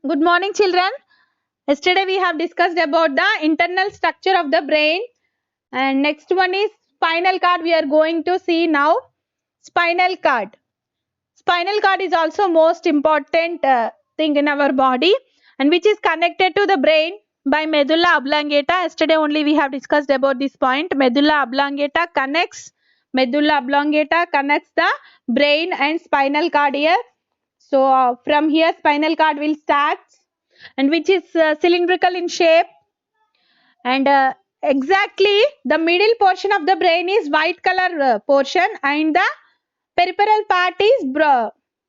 Good morning, children. Yesterday we have discussed about the internal structure of the brain, and next one is spinal cord. We are going to see now spinal cord. Spinal cord is also most important thing in our body, and which is connected to the brain by medulla oblongata. Yesterday only we have discussed about this point. Medulla oblongata connects the brain and spinal cord here. So from here spinal cord will start, and which is cylindrical in shape, and exactly the middle portion of the brain is white color portion, and the peripheral part is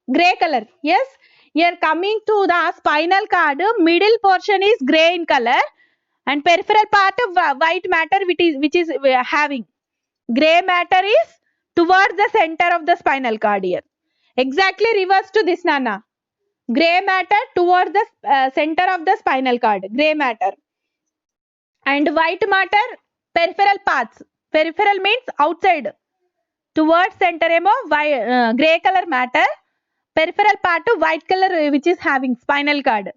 gray color. Yes, here coming to the spinal cord, middle portion is gray in color, and peripheral part of white matter which is having gray matter is towards the center of the spinal cord here. Exactly reverse to this, Nana. Gray matter towards the center of the spinal cord, gray matter, and white matter peripheral parts. Peripheral means outside, towards center emo gray color matter, peripheral part to white color which is having spinal cord.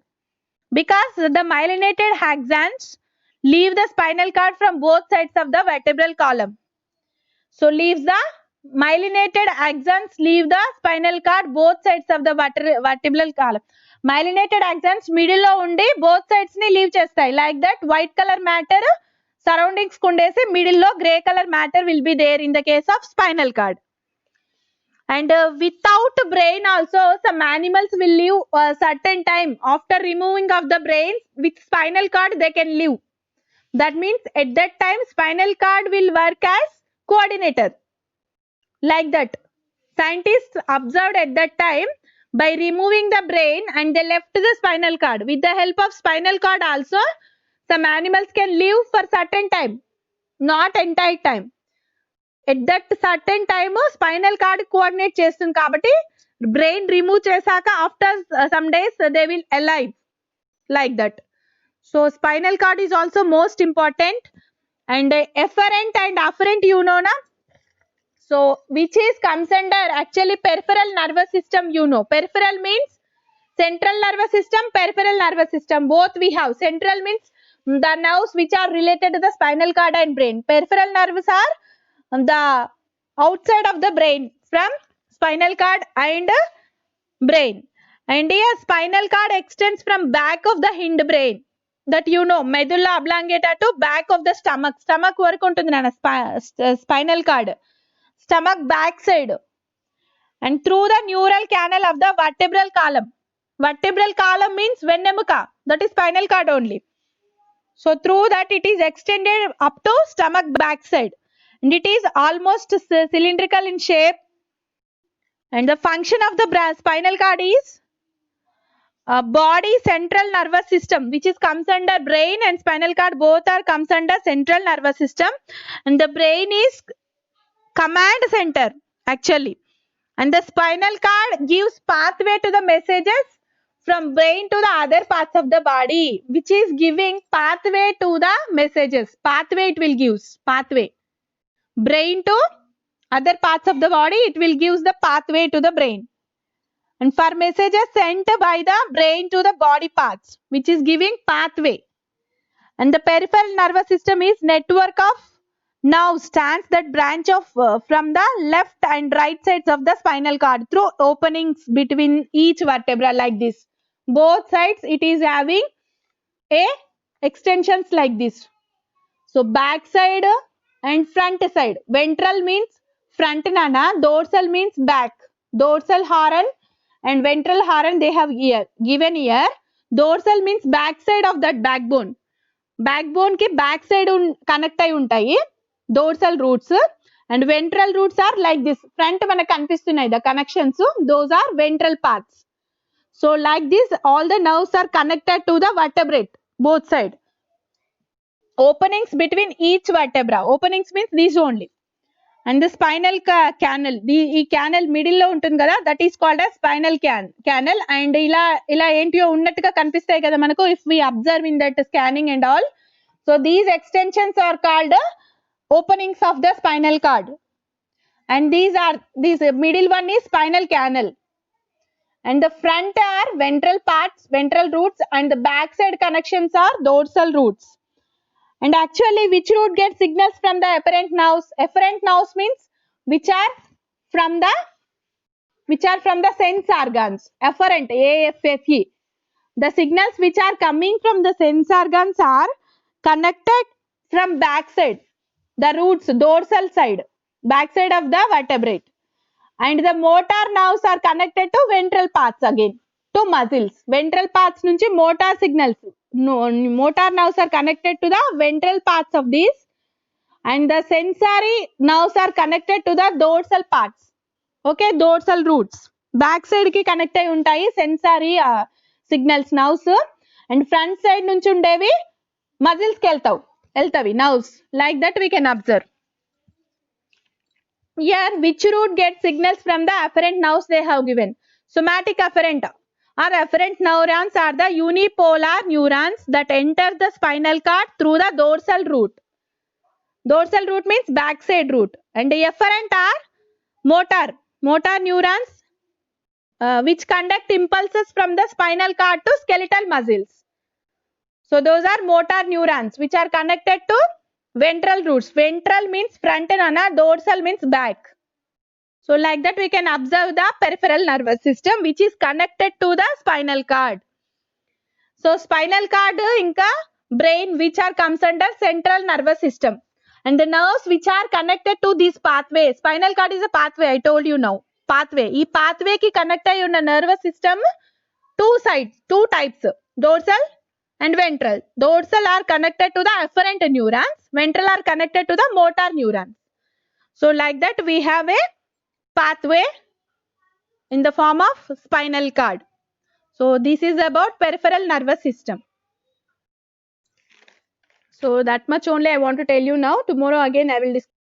Because the myelinated axons leave the spinal cord from both sides of the vertebral column. So leaves the myelinated axons leave the spinal cord both sides of the vertebral column. Myelinated axons middle lo undi both sides ni leave chestayi. Like that, white color matter surroundings kundesi middle lo gray color matter will be there in the case of spinal cord. And without brain also, some animals will live a certain time. After removing of the brain, with spinal cord they can live. That means at that time spinal cord will work as coordinator. Like that, scientists observed at that time by removing the brain, and they left the spinal cord. With the help of spinal cord also, some animals can live for certain time, not entire time. At that certain time spinal cord coordinate చేస్తుంది కాబట్టి brain remove చేశాక after some days they will alive, like that. So spinal cord is also most important. And efferent and afferent, you know na. So which is comes under actually peripheral nervous system, you know. Peripheral means central nervous system, peripheral nervous system, both we have. Central means the nerves which are related to the spinal cord and brain. Peripheral nerves are the outside of the brain from spinal cord and brain. And here spinal cord extends from back of the hind brain, that you know, medulla oblongata to back of the stomach. Stomach వరకు ఉంటుంది నాన్న spinal cord, stomach back side, and through the neural canal of the vertebral column. Vertebral column means vennemuka, that is spinal cord only. So through that it is extended up to stomach back side, and it is almost cylindrical in shape. And the function of the spinal cord is body central nervous system, which is comes under brain, and spinal cord both are comes under central nervous system, and the brain is command center actually, and the spinal cord gives pathway to the messages from brain to the other parts of the body, which is giving pathway to the messages. Pathway it will gives pathway. Brain to other parts of the body, it will gives the pathway to the brain. And for messages sent by the brain to the body parts, which is giving pathway. And the peripheral nervous system is network of nerves stands that branch of from the left and right sides of the spinal cord through openings between each vertebra, like this. Both sides it is having a extensions like this. So back side and front side. Ventral means front, nana. Dorsal means back. Dorsal horn and ventral horn they have here given here. Dorsal means back side of that backbone. Backbone ki back side connect ayi untayi dorsal roots, and ventral roots are like this. Front manaku kanipistunayi the connections, those are ventral parts. So like this all the nerves are connected to the vertebrate both side. Openings between each vertebra. Openings means these only. And the spinal canal, ఈ canal middle లో ఉంటుంది కదా, that is called as spinal canal. And ఇలా ఏంటియో ఉన్నట్టుగా కనిపిస్తాయి కదా మనకు, if we observe in that scanning and all. So these extensions are called openings of the spinal cord, and these middle one is spinal canal, and the front are ventral parts, ventral roots, and the back side connections are dorsal roots. And actually, which root gets signals from the afferent nerves? Afferent nerves means which are from the sense organs. Afferent, AFFE. The signals which are coming from the sense organs are connected from backside, the roots, dorsal side, backside of the vertebrate. And the motor nerves are connected to ventral parts again, to muscles. Ventral parts nunchi motor signals. No, motor nerves are connected to the ventral parts of these. And the sensory nerves are connected to the dorsal parts. Okay, dorsal roots. Backside ki connect ayi untayi sensory signals nerves. And front side nunchi undevi muscles ki eltavi nerves. Like that we can observe. Here, which root gets signals from the afferent nerves they have given? Somatic afferent or afferent neurons are the unipolar neurons that enter the spinal cord through the dorsal root. Dorsal root means backside root. And the afferent are motor neurons which conduct impulses from the spinal cord to skeletal muscles. So those are motor neurons which are connected to ventral roots. Ventral means front and dorsal means back. So like that we can observe the peripheral nervous system which is connected to the spinal cord. So spinal cord inka brain which are comes under central nervous system. And the nerves which are connected to this pathway. Spinal cord is a pathway, I told you now. Pathway. This pathway ki connect ayi unna nervous system two sides, two types. Dorsal and ventral. Dorsal are connected to the afferent neurons. Ventral are connected to the motor neurons. So like that we have a pathway in the form of spinal cord. So this is about peripheral nervous system. So that much only I want to tell you now. Tomorrow again I will discuss.